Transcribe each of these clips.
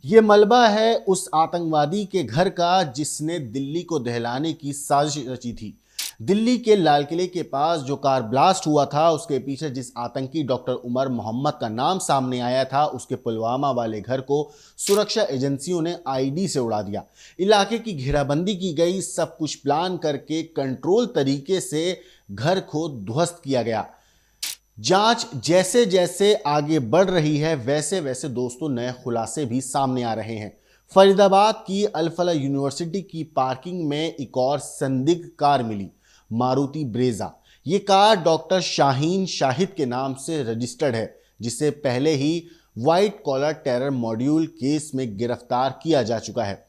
ये मलबा है उस आतंकवादी के घर का जिसने दिल्ली को दहलाने की साजिश रची थी। दिल्ली के लाल किले के पास जो कार ब्लास्ट हुआ था, उसके पीछे जिस आतंकी डॉक्टर उमर मोहम्मद का नाम सामने आया था, उसके पुलवामा वाले घर को सुरक्षा एजेंसियों ने आईडी से उड़ा दिया। इलाके की घेराबंदी की गई, सब कुछ प्लान करके कंट्रोल तरीके से घर को ध्वस्त किया गया। जांच जैसे जैसे आगे बढ़ रही है, वैसे वैसे दोस्तों नए खुलासे भी सामने आ रहे हैं। फरीदाबाद की अल-फलाह यूनिवर्सिटी की पार्किंग में एक और संदिग्ध कार मिली, मारुति ब्रेजा। ये कार डॉक्टर शाहीन शाहिद के नाम से रजिस्टर्ड है, जिसे पहले ही white collar terror module case में गिरफ्तार किया जा चुका है।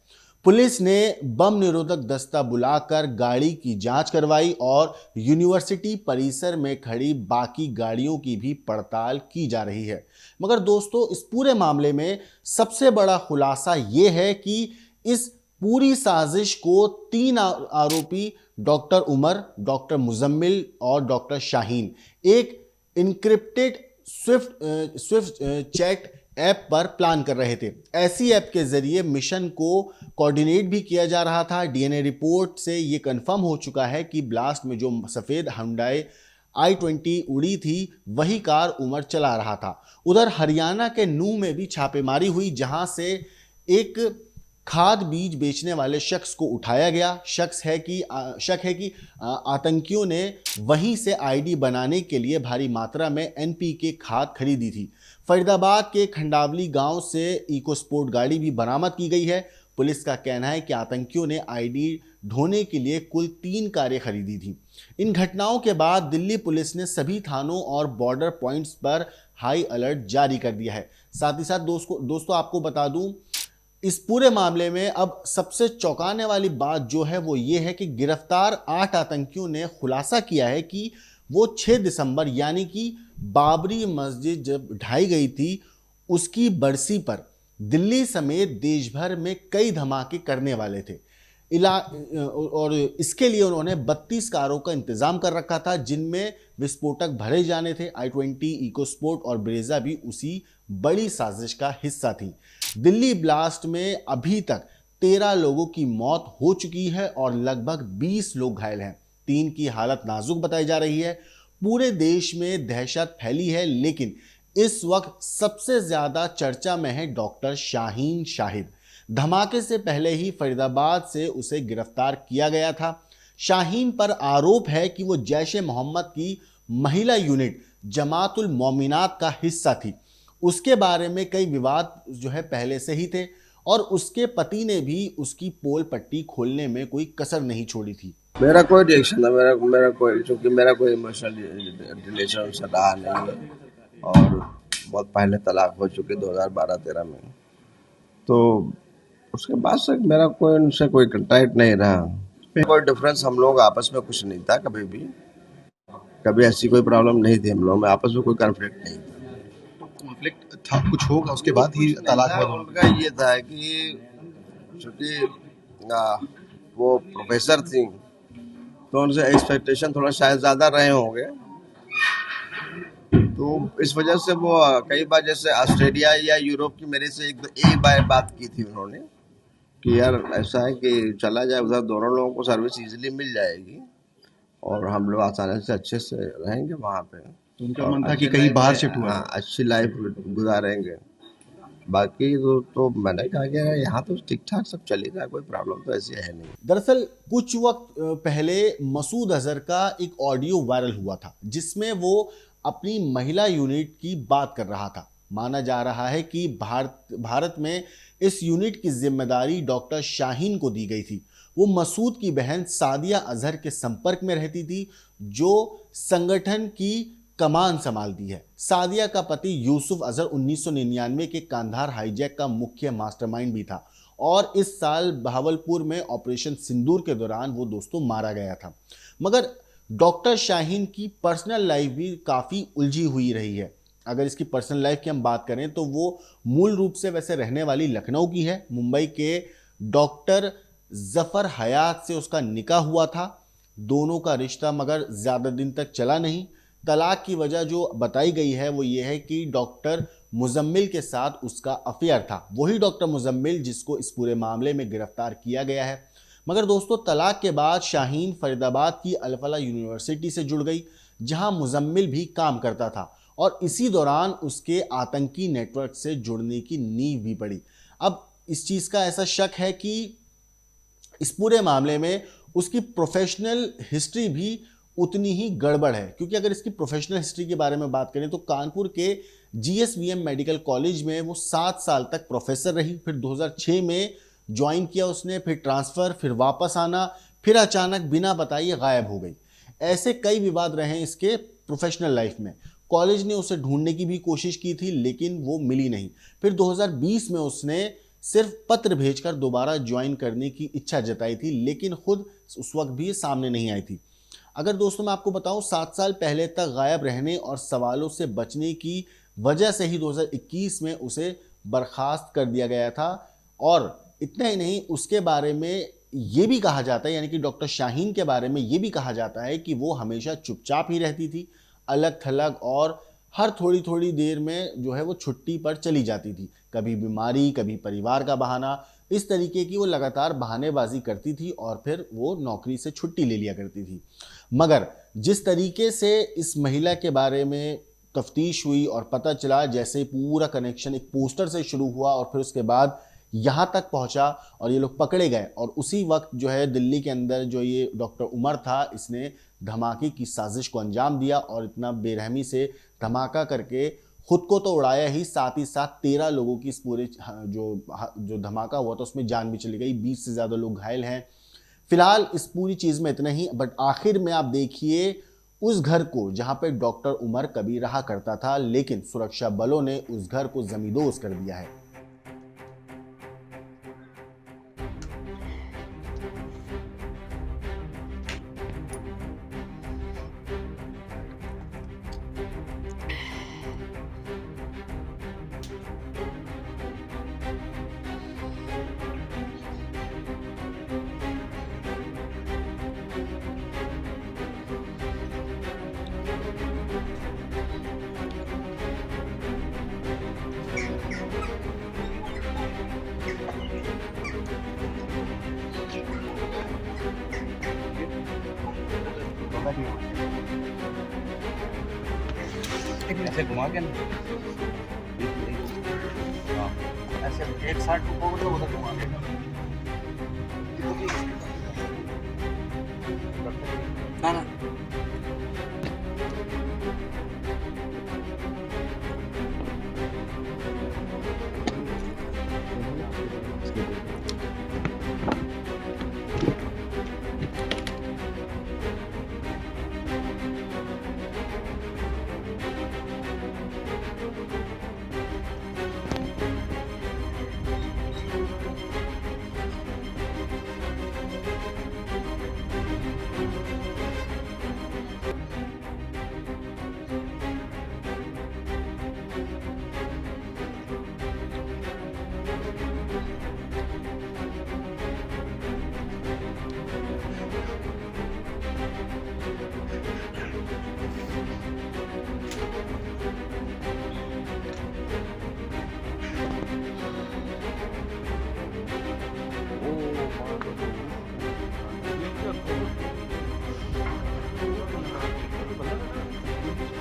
पुलिस ने बम निरोधक दस्ता बुलाकर गाड़ी की जांच करवाई और यूनिवर्सिटी परिसर में खड़ी बाकी गाड़ियों की भी पड़ताल की जा रही है। मगर दोस्तों, इस पूरे मामले में सबसे बड़ा खुलासा यह है कि इस पूरी साजिश को तीन आरोपी डॉक्टर उमर, डॉक्टर मुजम्मिल और डॉक्टर शाहीन एक इनक्रिप्टेड स्विफ्ट चैट ऐप पर प्लान कर रहे थे। ऐसी ऐप के जरिए मिशन को कोऑर्डिनेट भी किया जा रहा था। डीएनए रिपोर्ट से यह कंफर्म हो चुका है कि ब्लास्ट में जो सफेद हुंडई i20 उड़ी थी, वही कार उमर चला रहा था। उधर हरियाणा के नूह में भी छापेमारी हुई, जहां से एक खाद बीज बेचने वाले शख्स को उठाया गया। शक है कि आतंकियों ने वहीं से आईडी बनाने के लिए भारी मात्रा में एनपीके खाद खरीदी थी। फरीदाबाद के खंडावली गांव से इको स्पोर्ट गाड़ी भी बरामद की गई है। पुलिस का कहना है कि आतंकियों ने आईडी ढोने के लिए कुल 3 कारें खरीदी थी। इन घटनाओं के बाद दिल्ली पुलिस ने सभी थानों और बॉर्डर पॉइंट्स पर हाई अलर्ट जारी कर दिया है। साथ ही साथ दोस्तों आपको बता दूं, इस पूरे मामले में अब सबसे चौंकाने वाली बात जो है वो ये है कि गिरफ्तार 8 आतंकियों ने खुलासा किया है कि वो 6 दिसंबर यानी कि बाबरी मस्जिद जब ढाई गई थी, उसकी बरसी पर दिल्ली समेत देश भर में कई धमाके करने वाले थे। और इसके लिए उन्होंने 32 कारों का इंतजाम कर रखा था, जिनमें विस्फोटक भरे जाने थे। i20, इको स्पोर्ट और ब्रेजा भी उसी बड़ी साजिश का हिस्सा थी। दिल्ली ब्लास्ट में अभी तक 13 लोगों की मौत हो चुकी है और लगभग 20 लोग घायल हैं। 3 की हालत नाजुक बताई जा रही है। पूरे देश में दहशत फैली है, लेकिन इस वक्त सबसे ज्यादा चर्चा में है डॉक्टर शाहीन शाहिद। धमाके से पहले ही फरीदाबाद से उसे गिरफ्तार किया गया था। शाहीन पर आरोप है कि वो जैश ए मोहम्मद की महिला यूनिट जमातुल मोमिनात का हिस्सा थी। उसके बारे में कई विवाद जो है पहले से ही थे और उसके पति ने भी उसकी पोल पट्टी खोलने में कोई कसर नहीं छोड़ी थी। मेरा कोई रिएक्शन था, मेरा कोई, चूंकि मेरा कोई इमोशनल रिलेशन उनसे रहा नहीं है और बहुत पहले तलाक हो चुकी 2012-13 में। तो उसके बाद से मेरा कोई उनसे कोई कंटेक्ट नहीं रहा। कोई डिफरेंस हम लोग आपस में कुछ नहीं था, कभी भी कभी ऐसी कोई प्रॉब्लम नहीं थी। हम लोग में आपस में कोई कॉन्फ्लिक्ट नहीं था। कॉन्फ्लिक्ट था कुछ होगा उसके बाद ही तलाक हुआ। उनका ये था कि चूंकि वो प्रोफेसर थी तो उनसे एक्सपेक्टेशन थोड़ा शायद ज़्यादा रहे होंगे, तो इस वजह से वो कई बार जैसे ऑस्ट्रेलिया या यूरोप की मेरे से एक बार बात की थी उन्होंने कि यार ऐसा है कि चला जाए उधर, दोनों लोगों को सर्विस इजीली मिल जाएगी और हम लोग आसानी से अच्छे से रहेंगे वहाँ पे। तो उनका मन था कि कहीं बाहर शिफ्ट हुआ, अच्छी लाइफ गुजारेंगे। बाकी तो मैंने कहा कि यहाँ तो ठीक ठाक सब चलेगा, कोई प्रॉब्लम तो ऐसी है नहीं। दरअसल कुछ वक्त पहले मसूद अजहर का एक ऑडियो वायरल हुआ था, जिसमें वो अपनी महिला यूनिट की बात कर रहा था। माना जा रहा है कि भारत में इस यूनिट की जिम्मेदारी डॉक्टर शाहीन को दी गई थी। वो मसूद की बहन सादिया अजहर के संपर्क में रहती थी, जो संगठन की कमान संभालती है। सादिया का पति यूसुफ अजहर 1999 के कांधार हाईजैक का मुख्य मास्टरमाइंड भी था और इस साल बहावलपुर में ऑपरेशन सिंदूर के दौरान वो दोस्तों मारा गया था। मगर डॉक्टर शाहीन की पर्सनल लाइफ भी काफ़ी उलझी हुई रही है। अगर इसकी पर्सनल लाइफ की हम बात करें तो वो मूल रूप से वैसे रहने वाली लखनऊ की है। मुंबई के डॉक्टर जफर हयात से उसका निकाह हुआ था। दोनों का रिश्ता मगर ज़्यादा दिन तक चला नहीं। तलाक की वजह जो बताई गई है वो ये है कि डॉक्टर मुजम्मिल के साथ उसका अफेयर था। वही डॉक्टर मुजम्मिल जिसको इस पूरे मामले में गिरफ्तार किया गया है। मगर दोस्तों, तलाक के बाद शाहीन फरीदाबाद की अलफला यूनिवर्सिटी से जुड़ गई, जहां मुजम्मिल भी काम करता था, और इसी दौरान उसके आतंकी नेटवर्क से जुड़ने की नींव भी पड़ी। अब इस चीज़ का ऐसा शक है कि इस पूरे मामले में उसकी प्रोफेशनल हिस्ट्री भी उतनी ही गड़बड़ है, क्योंकि अगर इसकी प्रोफेशनल हिस्ट्री के बारे में बात करें तो कानपुर के GSVM मेडिकल कॉलेज में वो 7 साल तक प्रोफेसर रही। फिर 2006 में ज्वाइन किया उसने, फिर ट्रांसफ़र, फिर वापस आना, फिर अचानक बिना बताए गायब हो गई। ऐसे कई विवाद रहे इसके प्रोफेशनल लाइफ में। कॉलेज ने उसे ढूंढने की भी कोशिश की थी, लेकिन वो मिली नहीं। फिर 2020 में उसने सिर्फ पत्र भेजकर दोबारा ज्वाइन करने की इच्छा जताई थी, लेकिन खुद उस वक्त भी सामने नहीं आई थी। अगर दोस्तों मैं आपको बताऊं, 7 साल पहले तक गायब रहने और सवालों से बचने की वजह से ही 2021 में उसे बर्खास्त कर दिया गया था। और इतना ही नहीं, उसके बारे में ये भी कहा जाता है, यानी कि डॉक्टर शाहीन के बारे में ये भी कहा जाता है कि वो हमेशा चुपचाप ही रहती थी, अलग थलग, और हर थोड़ी थोड़ी देर में जो है वो छुट्टी पर चली जाती थी। कभी बीमारी, कभी परिवार का बहाना, इस तरीके की वो लगातार बहानेबाजी करती थी और फिर वो नौकरी से छुट्टी ले लिया करती थी। मगर जिस तरीके से इस महिला के बारे में तफ्तीश हुई और पता चला, जैसे पूरा कनेक्शन एक पोस्टर से शुरू हुआ और फिर उसके बाद यहाँ तक पहुँचा और ये लोग पकड़े गए, और उसी वक्त जो है दिल्ली के अंदर जो ये डॉक्टर उमर था, इसने धमाके की साजिश को अंजाम दिया और इतना बेरहमी से धमाका करके खुद को तो उड़ाया ही, साथ ही साथ 13 लोगों की इस पूरे जो धमाका हुआ था उसमें जान भी चली गई। 20 से ज़्यादा लोग घायल हैं। फिलहाल इस पूरी चीज़ में इतना ही, बट आखिर में आप देखिए उस घर को जहां पे डॉक्टर उमर कभी रहा करता था, लेकिन सुरक्षा बलों ने उस घर को जमींदोज कर दिया है। ऐसे घुमा के ना, हाँ, ऐसे एक साइड को उधर घुमा के ना ना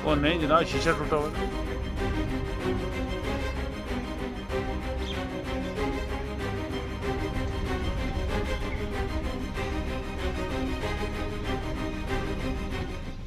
ओ नहीं जनाब, शीशा टूटा हुआ है।